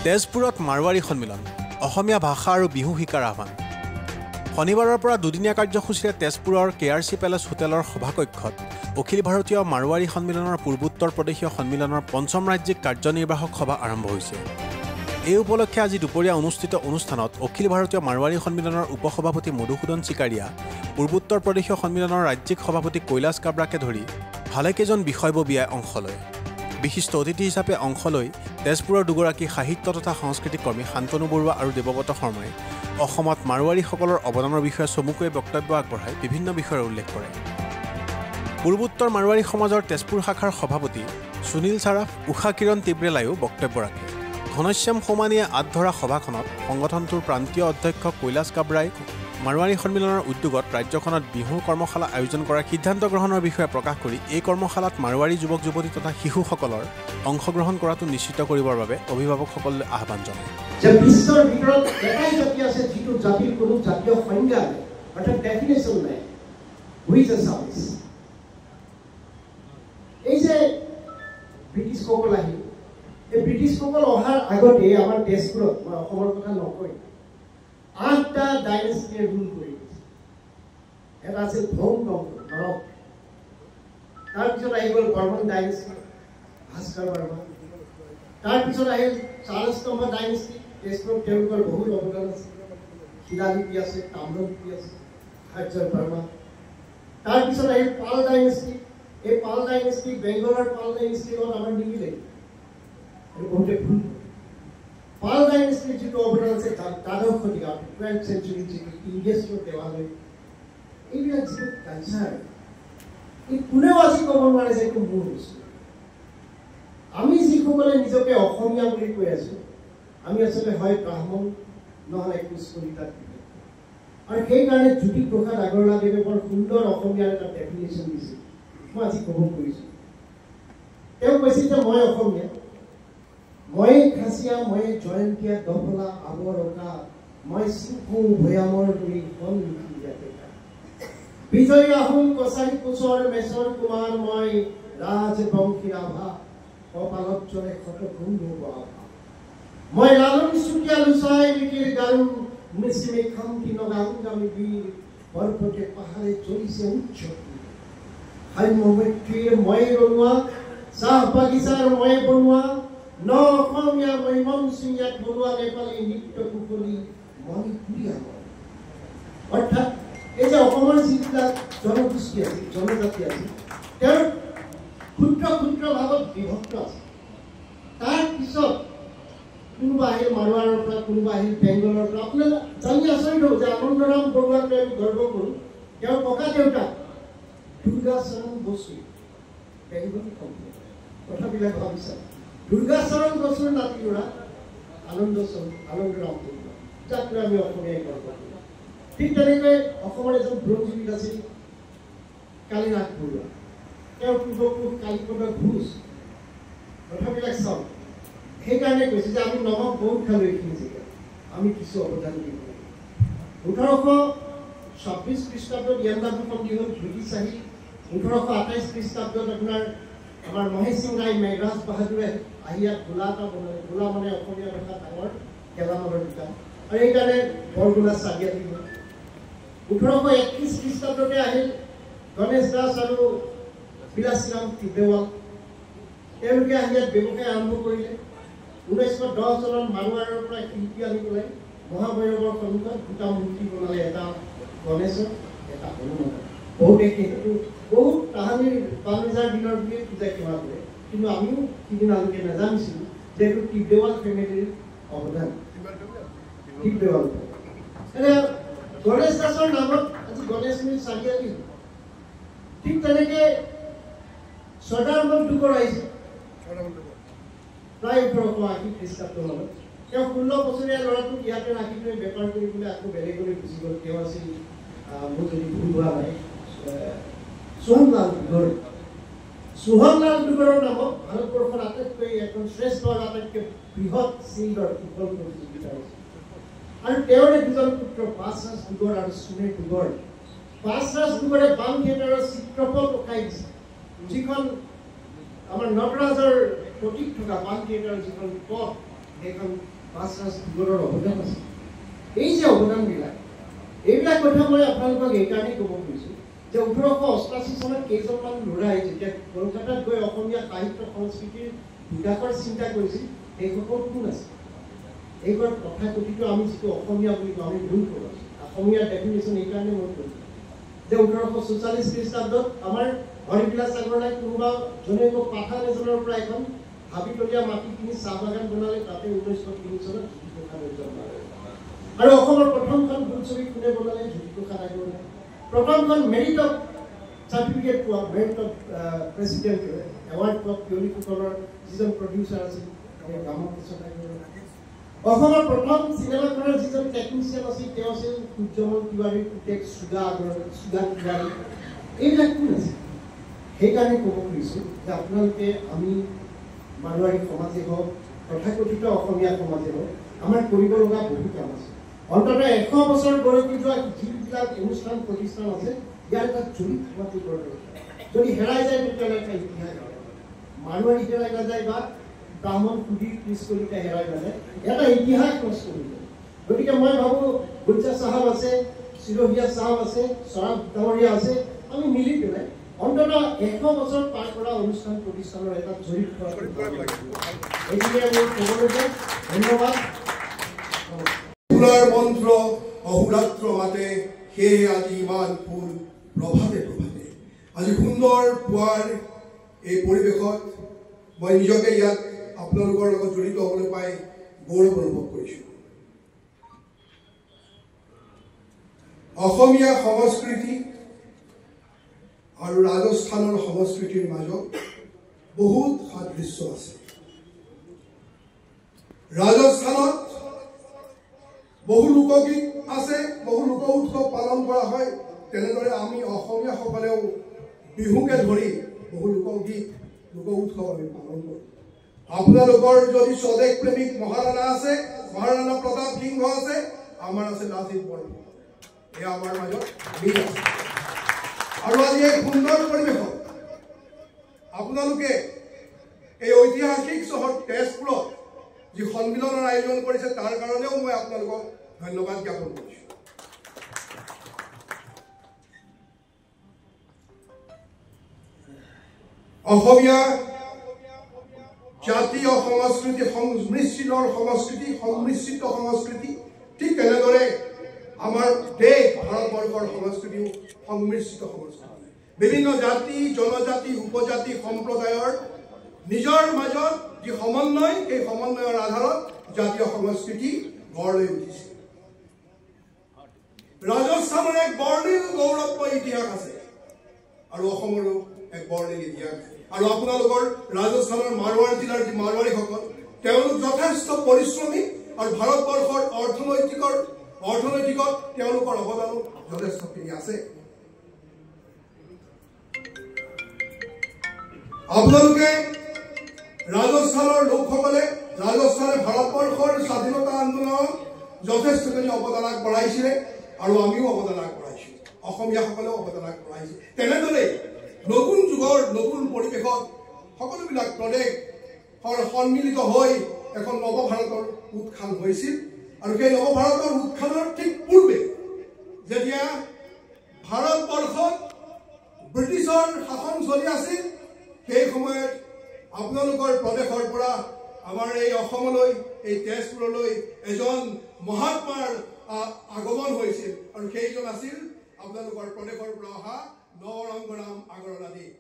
তেজপুৰত মাৰোৱাৰী সন্মিলন অসমীয়া ভাষা আৰু বিহু শিকাৰ আহ্বান শনিবাৰৰ পৰা দুদিনীয়া কাৰ্যসূচীৰে তেজপুৰৰ KRC পেলেচ হোটেলৰ সভাকক্ষত অখিল ভাৰতীয় মাৰোৱাৰী সন্মিলনৰ পূৰ্বোত্তৰ প্ৰদেশীয় সন্মিলনৰ পঞ্চম ৰাজ্যিক কাৰ্যনিৰ্বাহক সভা আৰম্ভ হৈছে। এই উপলক্ষে আজি দুপৰীয়া অনুষ্ঠিত অনুষ্ঠানত অখিল ভাৰতীয় মাৰোৱাৰী সন্মিলনৰ উপসভাপতি মধুসূদন চিকাৰীয়া, পূৰ্বোত্তৰ প্ৰদেশীয় সন্মিলনৰ ৰাজ্যিক সভাপতি কৈলাশ কাব্ৰাকে ধৰি ভালেকেইজন বিষয়ববীয়াই অংশ লয়। বিশিষ্ট অতিথি হিচাপে অংশ লৈ তেজপুৰৰ দুগৰাকী সাহিত্য তথা সাংস্কৃতিক কৰ্মী শান্তনু বৰুৱা আৰু দেৱব্ৰত শৰ্মাই অসমত মাৰোৱাৰীসকলৰ অৱদানৰ বিষয়ে চমুকৈ বক্তব্য আগবঢ়াই বিভিন্ন বিষয়ৰ উল্লেখ কৰে। পূৰ্বোত্তৰ মাৰোৱাৰী সমাজৰ তেজপুৰ শাখাৰ সভাপতি সুনীল চাৰাফ, উষা কিৰণ টিব্ৰেলাইও বক্তব্য ৰাখে। ঘনশ্যাম সোমানীয়ে আঁত ধৰা সভাখনত সংগঠনটোৰ প্ৰান্তীয় অধ্যক্ষ কৈলাশ কাব্ৰাই মাৰোৱাৰী সন্মিলনৰ উদ্যোগত ৰাজ্যখনত বিহুৰ কৰ্মশালা আয়োজন কৰাৰ সিদ্ধান্ত গ্ৰহণৰ বিষয়ে প্ৰকাশ কৰি এই কৰ্মশালাত মাৰোৱাৰী যুৱক যুৱতী তথা শিশুসকলৰ অংশগ্ৰহণ কৰাটো নিশ্চিত কৰিবৰ বাবে অভিভাৱকসকললৈ আহ্বান জনায়। যে বিশ্বৰ ভিতৰত এটাই জাতি আছে যিটো জাতিৰ কোনো জাতীয় সংজ্ঞা নাই, অৰ্থাৎ ডেফিনেশ্যন নাই, হুইজ আছামিজ। এই যে ব্ৰিটিছসকল আহিল, এই ব্ৰিটিছসকল অহাৰ আগতে আমাৰ তেজপুৰত, মই অসমৰ কথা নকয়, 8টা ডাইনেষ্টিয়ে ৰুল কৰি দিছে। এটা আছিল ভৌম বংশ, নৰক। তাৰপিছত আহি গ'ল বৰ্মন ডাইনেষ্টি, ভাস্কৰ বৰ্মন। তাৰপিছত আহিল চাৰস্তম্ভ ডাইনেষ্টি, তেজপুৰত তেওঁলোকৰ বহুত অৱদান আছে, শিলালিপি আছে, তাম্ৰলিপি আছে, আৰ্যৰ বৰ্মা। তাৰপিছত আহিল পাল ডাইনেষ্টি। এই পাল ডাইনেষ্টি বেংগলৰ পাল ডাইনেষ্টিৰ লগত আমাৰ নিমিলে, বহুতে ভুল। পাল ডাইনেষ্টিৰ যিটো অৱদান আছে দ্বাদশ শতিকাত 12th century যিটো ইংগেজৰ দেৱালয়, এইবিলাক যিটো কালচাৰ, এই কোনেও আজি ক'ব নোৱাৰে যে এইটো মোৰ বস্তু। আমি যিসকলে নিজকে অসমীয়া বুলি কৈ আছোঁ, আমি আচলতে হয় ব্ৰাহ্মণ নহ'লে কোচ কলিতাত। আৰু সেইকাৰণে জ্যোতিপ্ৰসাদ আগৰৱালাদেৱে বৰ সুন্দৰ অসমীয়াৰ এটা ডেফিনেশ্যন দিছিল, মই আজি ক'ব খুজিছোঁ। তেওঁ কৈছিল যে মই অসমীয়া, মই খাচীয়া, মই জয়ন্তীয়া, দফলা, আৱৰকা, মই চিংফু ভৈয়ামৰ বুলি কণ বিজয় আহোম কছাৰী কোচৰ মেচৰ কুমাৰ, মই ৰাজবংশী ৰাভা, কপালত চলে শতকুম্ভ আভা, মই লালন চুতীয়া লুচাই বিকিৰ গাৰু, মিচিমে খামটি নগাংগামী বীৰ, বৰপতে পাহাৰে চলিছে উচ্চ সাম্য মৈত্ৰীৰ মই ৰনোৱা, চাহ বাগিচাৰ মই বনোৱা, ন অসমীয়া মৈমনসিঙীয়াত বনোৱা নেপালী নৃত্য কুশলী মণিপুৰীয়া। অৰ্থাৎ এই যে অসমৰ যিবিলাক জনগোষ্ঠী আছিল, জনজাতি আছিল, তেওঁৰ ক্ষুদ্ৰ ক্ষুদ্ৰ ভাগত বিভক্ত আছে। তাৰপিছত কোনোবা আহিল মাৰোৱাৰৰ পৰা, কোনোবা আহিল বেংগলৰ পৰা। আপোনালোকে জানি আচৰিত হ'ব যে আনন্দৰাম বৰুৱাক আমি গৰ্ব কৰোঁ, তেওঁৰ ককা দেউতাক দুৰ্গাচৰণ বসু বেংগলী কম্পিউটাৰ। কথাবিলাক ভাবিছা, দুৰ্গাচৰণ বসুৰ নাতি ল'ৰা আনন্দৰাম বৰুৱা, যাক লৈ আমি অসমীয়াই গৰ্ব কৰোঁ। ঠিক তেনেকৈ অসমৰ এজন ব্ৰহ্মজীৱিত আছিল কালীনাথ বৰুৱা, তেওঁৰ পূৰ্বপুৰুষ কালীপদ ঘোষ। কথাবিলাক চাওঁ, সেইকাৰণে কৈছে যে আমি নৱম বংশালৈ এইখিনি আমি কিছু অৱদান দিব লাগিব। 1826 খ্ৰীষ্টাব্দত ইয়াণ্ডাবু সন্ধি হ'ল, ব্ৰিটিছ আহি 1828 খ্ৰীষ্টাব্দত আপোনাৰ আমাৰ মহেশ সিং ৰায়, মেঘৰাজ বাহাদুৰে আহি ইয়াত গোলা এটা বনালে। গোলা মানে অসমীয়া ভাষা ডাঙৰ গেলামালৰ দোকান, আৰু সেইকাৰণে বৰগোলা চাৰিআলি হ'ল। 1831 খ্ৰীষ্টাব্দতে আহিল গণেশ দাস আৰু বিলাসীৰাম টিব্ৰেৱাল, তেওঁলোকে আহি ইয়াত ব্যৱসায় আৰম্ভ কৰিলে। 1910 চনত মাৰোৱাৰৰ পৰা শিল্পী আনি পেলাই মহাভৈৰৱৰ সন্মুখত দুটা মূৰ্তি বনালে, এটা গণেশৰ, এটা হনুমানৰ। বহুতে সেইটো বহুত তাহানিৰ বানজাৰ দিনৰ বুলিয়ে পূজা সেৱা কৰে, কিন্তু আমিও সিদিনালৈকে নাজানিছিলোঁ যে এইটো টিব্ৰেৱাল ফেমিলিৰ অৱদান। টিব্ৰেৱাল গণেশ দাসৰ নামত আজি গণেশ মিল চাৰিআলি। ঠিক তেনেকে চৰ্দাৰ বন্দুকৰ আহিছে প্ৰায় 1880 খ্ৰীষ্টাব্দ মানত। তেওঁ 16 বছৰীয়া ল'ৰাটোক ইয়াতে ৰাখি থৈ বেপাৰ কৰিবলৈ আকৌ বেলেগলৈ গুচি গ'ল। তেওঁ আছিল, মোৰ যদি ভুল হোৱা নাই, সোহনলাল দুগড়। সোহনলাল দুগড়ৰ নামত ভাৰতবৰ্ষৰ আটাইতকৈ এখন শ্ৰেষ্ঠ আৰু আটাইতকৈ বৃহৎ চিল্ডৰ ফুটবল প্ৰতিযোগিতা হৈছে। আৰু তেওঁৰে দুজন পুত্ৰ পাঁচৰাজ দুগড় আৰু সুনীল দুগড়। পাঁচৰাজ দুগড়ে বাম থিয়েটাৰৰ চিত্ৰপট ৰখাই দিছে, যিখন আমাৰ নটৰাজৰ প্ৰতীক থকা বাম থিয়েটাৰৰ যিখন পথ, সেইখন বাছ ৰাজবোৰৰ অৱদান আছে। এই যে অৱদানবিলাক এইবিলাক কথা মই আপোনালোকক এইকাৰণেই ক'ব খুজিছোঁ যে 1888 চনত কেইজনমান ল'ৰাই যেতিয়া কলকাতাত গৈ অসমীয়া সাহিত্য সংস্কৃতিৰ বিকাশৰ চিন্তা কৰিছিল সেইসকল কোন আছে? এইবাৰ তথাকথিত আমি যিটো অসমীয়া বুলি কওঁ আমি ভুল কৰোঁ। অসমীয়া ডেফিনেশ্যন এইকাৰণে মই কৈছোঁ যে 1844 খ্ৰীষ্টাব্দত আমাৰ হৰিবিলাস আগৰৱালাই কোনোবা জনে পাঠান এজনৰ পৰা এখন হাবিতলীয়া মাটি কিনি চাহ বাগান বনালে, তাতে 1903 চনত জ্যোতিপ্ৰসাদ জন্ম হয়। আৰু অসমৰ প্ৰথমখন বোলছবি কোনে বনালে? জ্যোতিপ্ৰসাদ আগৰৱালাই। প্ৰথমখন মেৰিট অফ চাৰ্টিফিকেট পোৱা, মেৰিট অফ প্ৰেচিডেণ্ট এৱাৰ্ড পোৱা তেওঁলোকৰ যিজন প্ৰডিউচাৰ আছিল ৰামকৃষ্ণ আগৰৱালাই। অসমৰ প্ৰথম চিনেমাখনৰ যিজন টেকনিচিয়ান আছিল তেওঁ আছিল সূৰ্যমল তিৱাৰীৰ পুতেক সুগা তিৱাৰী। এইবিলাক কোন আছে? সেইকাৰণে ক'ব খুজিছোঁ যে আপোনালোকে আমি মাৰোৱাৰী সমাজে হওক তথাকথিত অসমীয়া সমাজে হওক আমাৰ কৰিব লগা বহু কাম আছে। অন্ততঃ 100 বছৰ গৰকি যোৱা যিবিলাক অনুষ্ঠান প্ৰতিষ্ঠান আছে ইয়াৰ তাত জড়িত হোৱাটো দৰকাৰ। যদি হেৰাই যায় তেতিয়াহ'লে এটা ইতিহাস মাৰোৱাৰী হেৰাই নাযায় বা ব্ৰাহ্মণ সুধীৰ পিছ কলিতা হেৰাই নাযায়, এটা ইতিহাস নষ্ট হৈ যায়। গতিকে মই ভাবোঁ গুলজা চাহাব আছে, চিৰহিয়া চাহাব আছে, চৰাব ডাঙৰীয়া আছে, আমি মিলি পেলাই অন্ততঃ 100 বছৰ পাৰ কৰা অনুষ্ঠান প্ৰতিষ্ঠানৰ এটা জড়িত এইটোকে মোৰ ক'বলগীয়া। ধন্যবাদ। ফুলৰ মন্ত্ৰ অহোৰাত্ৰ মাতে, সেয়ে আজি ইমান ফুল প্ৰভাতে প্ৰভাতে। আজি সুন্দৰ পুৱাৰ এই পৰিৱেশত মই নিজকে ইয়াত আপোনালোকৰ লগত জড়িত হ'বলৈ পাই গৌৰৱ অনুভৱ কৰিছোঁ। অসমীয়া সংস্কৃতি আৰু ৰাজস্থানৰ সংস্কৃতিৰ মাজত বহুত সাদৃশ্য আছে। ৰাজস্থানত বহু লোকগীত আছে, বহু লোক উৎসৱ পালন কৰা হয়। তেনেদৰে আমি অসমীয়াসকলেও বিহুকে ধৰি বহু লোকগীত লোক উৎসৱ আমি পালন কৰোঁ। আপোনালোকৰ যদি স্বদেশ প্ৰেমিক মহাৰাণা আছে, মহাৰাণা প্ৰতাপ সিংহ আছে, আমাৰ আছে লাচিত বৰফুকন। এয়া আমাৰ মাজত মিল আছে। আৰু আজি এই সুন্দৰ পৰিৱেশত আপোনালোকে এই ঐতিহাসিক চহৰ তেজপুৰত যি সন্মিলনৰ আয়োজন কৰিছে তাৰ কাৰণেও মই আপোনালোকক ধন্যবাদ জ্ঞাপন কৰিছোঁ। অসমীয়া জাতীয় সংস্কৃতি সংমিশ্ৰিত সংস্কৃতি, ঠিক তেনেদৰে আমাৰ দেশ ভাৰতবৰ্ষৰ সংস্কৃতিও সংমিশ্ৰিত সংস্কৃতি। বিভিন্ন জাতি জনজাতি উপজাতি সম্প্ৰদায়ৰ নিজৰ মাজত যি সমন্বয়, সেই সমন্বয়ৰ আধাৰত জাতীয় সংস্কৃতি গঢ় লৈ উঠিছে। ৰাজস্থানৰ এক বৰ্ণিল গৌৰৱময় ইতিহাস আছে আৰু অসমৰো এক বৰ্ণিল ইতিহাস। আৰু আপোনালোকৰ ৰাজস্থানৰ মাৰৱাড় জিলাৰ যি মাৰৱাড়ীসকল তেওঁলোক যথেষ্ট পৰিশ্ৰমী আৰু ভাৰতবৰ্ষৰ অৰ্থনৈতিকত তেওঁলোকৰ অৱদানো যথেষ্টখিনি আছে। আপোনালোকে ৰাজস্থানৰ লোকসকলে ৰাজস্থানে ভাৰতবৰ্ষৰ স্বাধীনতা আন্দোলনত যথেষ্টখিনি অৱদান আগবঢ়াইছিলে আৰু আমিও অৱদান আগবঢ়াইছোঁ, অসমীয়াসকলেও অৱদান আগবঢ়াইছে। তেনেদৰে নতুন যুগৰ নতুন পৰিৱেশত সকলোবিলাক প্ৰদেশ সন্মিলিত হৈ এখন নৱভাৰতৰ উত্থান হৈছিল। আৰু সেই নৱভাৰতৰ উত্থানৰ ঠিক পূৰ্বে যেতিয়া ভাৰতবৰ্ষত ব্ৰিটিছৰ শাসন চলি আছিল, সেই সময়ত আপোনালোকৰ প্ৰদেশৰ পৰা আমাৰ এই অসমলৈ, এই তেজপুৰলৈ এজন মহাত্মাৰ আগমন হৈছিল আৰু সেইজন আছিল আপোনালোকৰ প্ৰদেশৰ পৰা অহা নৱৰংগৰাম আগৰৱালাদেৱ।